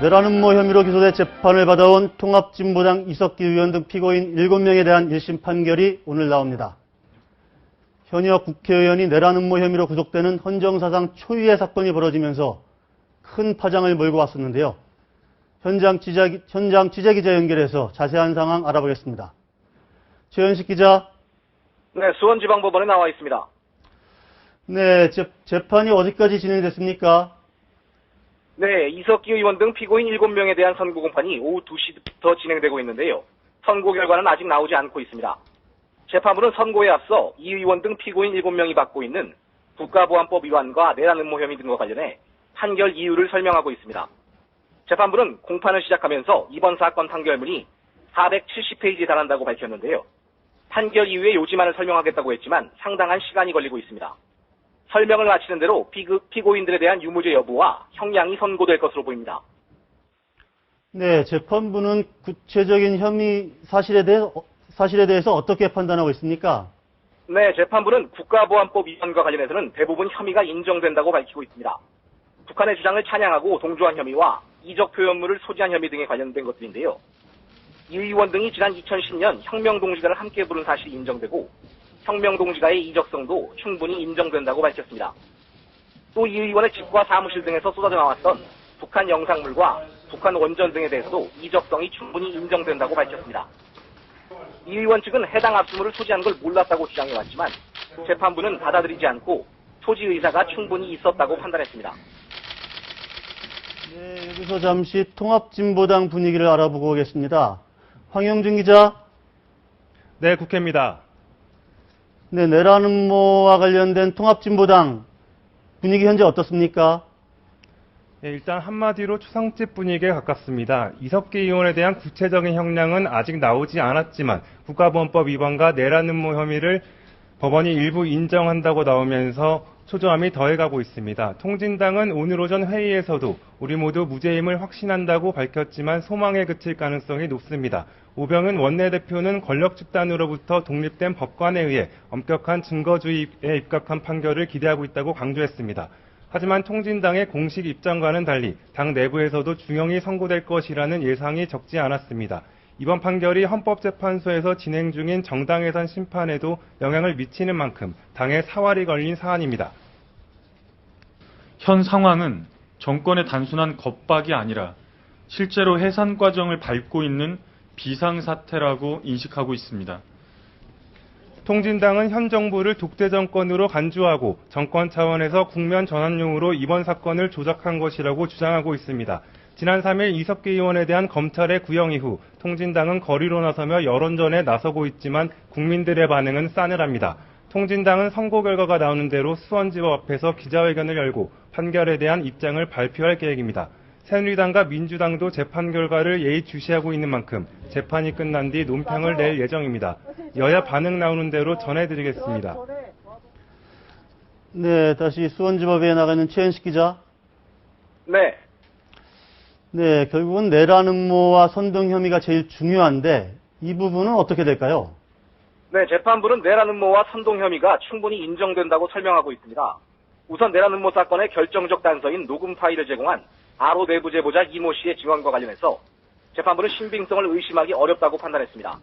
내란 음모 혐의로 기소돼 재판을 받아온 통합진보당 이석기 의원 등 피고인 7명에 대한 1심 판결이 오늘 나옵니다. 현역 국회의원이 내란 음모 혐의로 구속되는 헌정사상 초유의 사건이 벌어지면서 큰 파장을 몰고 왔었는데요. 현장 취재기자 연결해서 자세한 상황 알아보겠습니다. 최현식 기자. 네, 수원지방법원에 나와 있습니다. 네, 재판이 어디까지 진행됐습니까? 네, 이석기 의원 등 피고인 7명에 대한 선고 공판이 오후 2시부터 진행되고 있는데요. 선고 결과는 아직 나오지 않고 있습니다. 재판부는 선고에 앞서 이 의원 등 피고인 7명이 받고 있는 국가보안법 위반과 내란 음모 혐의 등과 관련해 판결 이유를 설명하고 있습니다. 재판부는 공판을 시작하면서 이번 사건 판결문이 470페이지에 달한다고 밝혔는데요. 판결 이후에 요지만을 설명하겠다고 했지만 상당한 시간이 걸리고 있습니다. 설명을 마치는 대로 피고인들에 대한 유무죄 여부와 형량이 선고될 것으로 보입니다. 네, 재판부는 구체적인 혐의 사실에 대해서 어떻게 판단하고 있습니까? 네, 재판부는 국가보안법 위반과 관련해서는 대부분 혐의가 인정된다고 밝히고 있습니다. 북한의 주장을 찬양하고 동조한 혐의와 이적 표현물을 소지한 혐의 등에 관련된 것들인데요. 이 의원 등이 지난 2010년 혁명동지가를 함께 부른 사실이 인정되고 혁명동지가의 이적성도 충분히 인정된다고 밝혔습니다. 또 이 의원의 집과 사무실 등에서 쏟아져 나왔던 북한 영상물과 북한 원전 등에 대해서도 이적성이 충분히 인정된다고 밝혔습니다. 이 의원 측은 해당 압수물을 소지한 걸 몰랐다고 주장해왔지만 재판부는 받아들이지 않고 소지 의사가 충분히 있었다고 판단했습니다. 네, 여기서 잠시 통합진보당 분위기를 알아보고 오겠습니다. 황영준 기자. 네, 국회입니다. 네, 내란 음모와 관련된 통합진보당 분위기 현재 어떻습니까? 네, 일단 한마디로 추상집 분위기에 가깝습니다. 이석기 의원에 대한 구체적인 형량은 아직 나오지 않았지만 국가보안법 위반과 내란 음모 혐의를 법원이 일부 인정한다고 나오면서 초조함이 더해가고 있습니다. 통진당은 오늘 오전 회의에서도 우리 모두 무죄임을 확신한다고 밝혔지만 소망에 그칠 가능성이 높습니다. 오병은 원내대표는 권력 집단으로부터 독립된 법관에 의해 엄격한 증거주의에 입각한 판결을 기대하고 있다고 강조했습니다. 하지만 통진당의 공식 입장과는 달리 당 내부에서도 중형이 선고될 것이라는 예상이 적지 않았습니다. 이번 판결이 헌법재판소에서 진행 중인 정당해산 심판에도 영향을 미치는 만큼 당의 사활이 걸린 사안입니다. 현 상황은 정권의 단순한 겁박이 아니라 실제로 해산 과정을 밟고 있는 비상사태라고 인식하고 있습니다. 통진당은 현 정부를 독재 정권으로 간주하고 정권 차원에서 국면 전환용으로 이번 사건을 조작한 것이라고 주장하고 있습니다. 지난 3일 이석기 의원에 대한 검찰의 구형 이후 통진당은 거리로 나서며 여론전에 나서고 있지만 국민들의 반응은 싸늘합니다. 통진당은 선고 결과가 나오는 대로 수원지법 앞에서 기자회견을 열고 판결에 대한 입장을 발표할 계획입니다. 새누리당과 민주당도 재판 결과를 예의주시하고 있는 만큼 재판이 끝난 뒤 논평을 낼 예정입니다. 여야 반응 나오는 대로 전해드리겠습니다. 네, 다시 수원지법에 나가는 최현식 기자. 네. 네, 결국은 내란 음모와 선동 혐의가 제일 중요한데 이 부분은 어떻게 될까요? 네, 재판부는 내란 음모와 선동 혐의가 충분히 인정된다고 설명하고 있습니다. 우선 내란 음모 사건의 결정적 단서인 녹음 파일을 제공한 아로 내부 제보자 이모 씨의 증언과 관련해서 재판부는 신빙성을 의심하기 어렵다고 판단했습니다.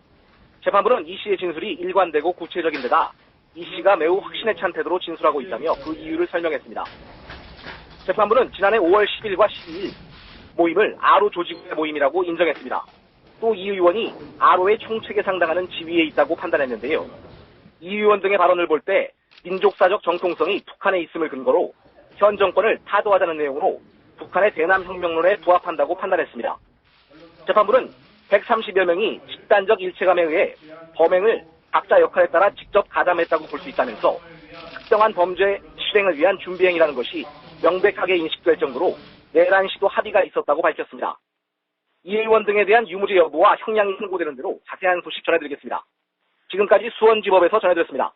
재판부는 이 씨의 진술이 일관되고 구체적인 데다 이 씨가 매우 확신에 찬 태도로 진술하고 있다며 그 이유를 설명했습니다. 재판부는 지난해 5월 10일과 12일 모임을 아로 조직의 모임이라고 인정했습니다. 또 이 의원이 아로의 총책에 상당하는 지위에 있다고 판단했는데요. 이 의원 등의 발언을 볼 때 민족사적 정통성이 북한에 있음을 근거로 현 정권을 타도하자는 내용으로 북한의 대남혁명론에 부합한다고 판단했습니다. 재판부는 130여 명이 집단적 일체감에 의해 범행을 각자 역할에 따라 직접 가담했다고 볼 수 있다면서 특정한 범죄 실행을 위한 준비행위라는 것이 명백하게 인식될 정도로 내란 시도 합의가 있었다고 밝혔습니다. 이 의원 등에 대한 유무죄 여부와 형량이 선고되는 대로 자세한 소식 전해드리겠습니다. 지금까지 수원지법에서 전해드렸습니다.